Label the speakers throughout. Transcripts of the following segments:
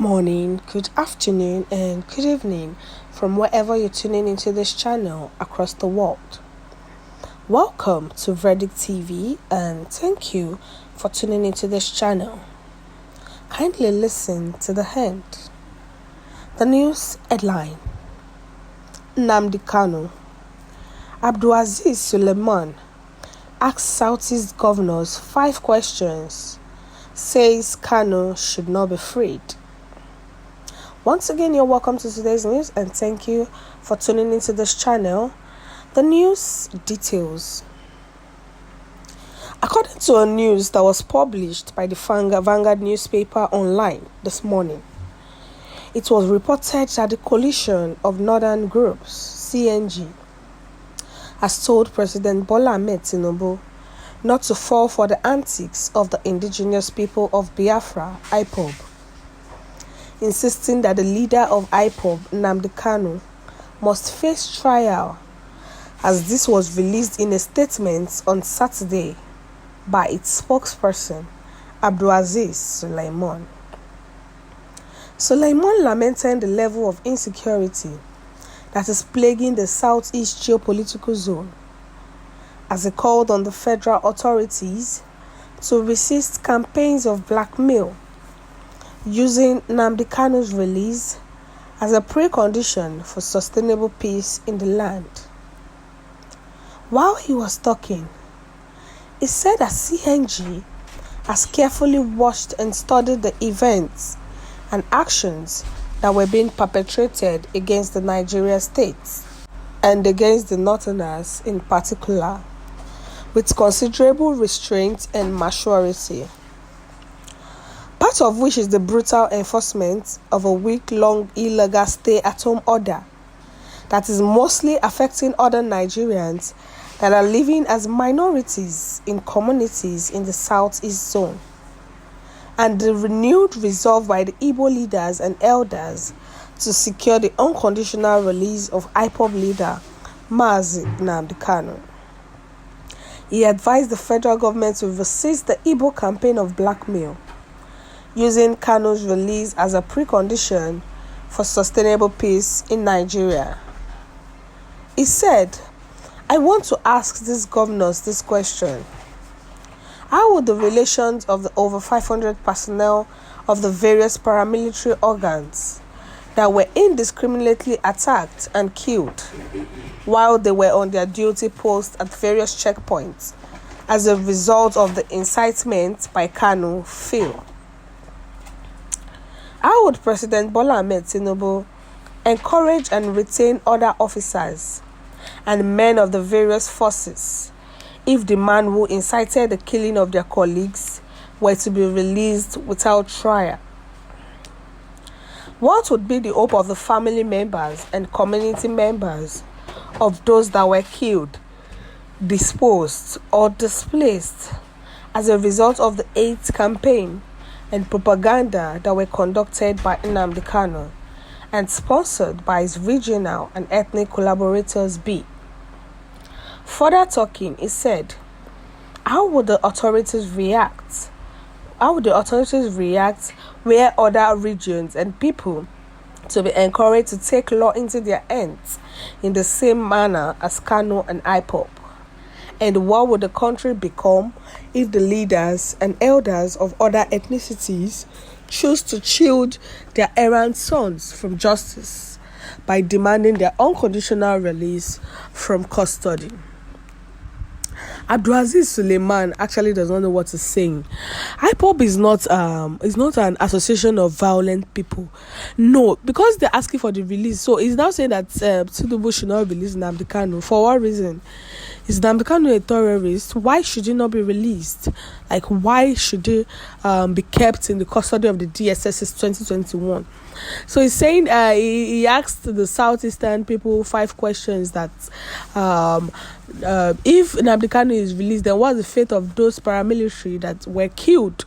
Speaker 1: morning, good afternoon, and good evening from wherever you're tuning into this channel across the world. Welcome to Verdict TV and thank you for tuning into this channel. Kindly listen to the end. The news headline: Nnamdi Kanu. Abdul-Azeez Suleiman asks Southeast governors 5 questions, says Kanu should not be freed. Once again, you're welcome to today's news and thank you for tuning into this channel. The news details. According to a news that was published by the Vanguard newspaper online this morning, it was reported that the coalition of northern groups, CNG, has told President Bola Ahmed Tinubu not to fall for the antics of the indigenous people of Biafra, IPOB, insisting that the leader of IPOB, Nnamdi Kanu, must face trial, as this was released in a statement on Saturday by its spokesperson, Abdul-Azeez Suleiman. Suleiman lamented the level of insecurity that is plaguing the southeast geopolitical zone, as he called on the federal authorities to resist campaigns of blackmail, using Nnamdi Kanu's release as a precondition for sustainable peace in the land. While he was talking, he said that CNG has carefully watched and studied the events and actions that were being perpetrated against the Nigeria state and against the Northerners in particular, with considerable restraint and maturity, part of which is the brutal enforcement of a week-long illegal stay-at-home order that is mostly affecting other Nigerians that are living as minorities in communities in the southeast zone, and the renewed resolve by the Igbo leaders and elders to secure the unconditional release of IPOB leader Mazi Nnamdi Kanu. He advised the federal government to resist the Igbo campaign of blackmail, using Kanu's release as a precondition for sustainable peace in Nigeria. He said, "I want to ask these governors this question. How would the relations of the over 500 personnel of the various paramilitary organs that were indiscriminately attacked and killed while they were on their duty posts at various checkpoints as a result of the incitement by Kanu fail? How would President Bola Ahmed Tinubu encourage and retain other officers and men of the various forces if the man who incited the killing of their colleagues were to be released without trial? What would be the hope of the family members and community members of those that were killed, disposed, or displaced as a result of the AIDS campaign and propaganda that were conducted by Nnamdi Kanu and sponsored by his regional and ethnic collaborators be?" Further talking, he said, How would the authorities react were other regions and people to be encouraged to take law into their hands in the same manner as Kanu and IPOB? And what would the country become if the leaders and elders of other ethnicities choose to shield their errant sons from justice by demanding their unconditional release from custody? Abdul-Azeez Suleiman actually does not know what he's saying. IPOB is not an association of violent people. No, because they're asking for the release. So he's now saying that Tinubu should not release Nnamdi Kanu. For what reason? Is Nnamdi Kanu a terrorist? Why should he not be released? Like, why should he be kept in the custody of the DSS since 2021? So he's saying he asked the southeastern people 5 questions that if Nnamdi Kanu is released, then what's the fate of those paramilitary that were killed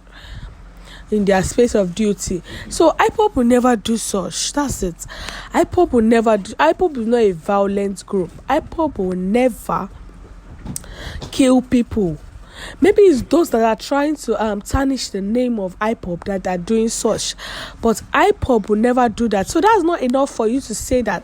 Speaker 1: in their space of duty? So IPOB will never do such. That's it. IPOB is not a violent group. IPOB will never kill people Maybe it's those that are trying to tarnish the name of IPOB that are doing such, but IPOB will never do that. So that's not enough for you to say that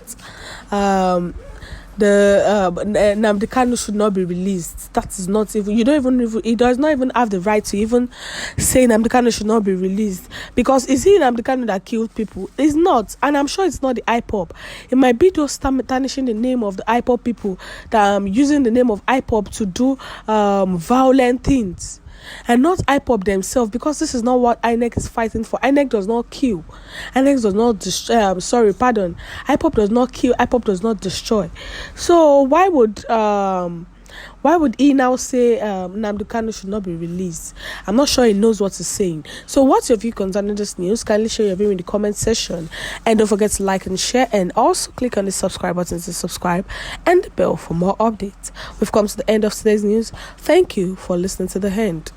Speaker 1: Nnamdi Kanu should not be released. That is not even, he does not even have the right to even say Nnamdi Kanu should not be released, because is he Nnamdi Kanu that killed people? It's not, and I'm sure it's not the IPOB. It might be those tarnishing the name of the IPOB people that using the name of IPOB to do violent things, and not IPOB themselves, because this is not what INEC is fighting for. INEC does not kill. INEC does not destroy. IPOB does not kill. IPOB does not destroy. So why would he now say Nnamdi Kanu should not be released? I'm not sure he knows what he's saying. So what's your view concerning this news? Kindly share your view in the comment section, and don't forget to like and share, and also click on the subscribe button to subscribe and the bell for more updates. We've come to the end of today's news. Thank you for listening to the end.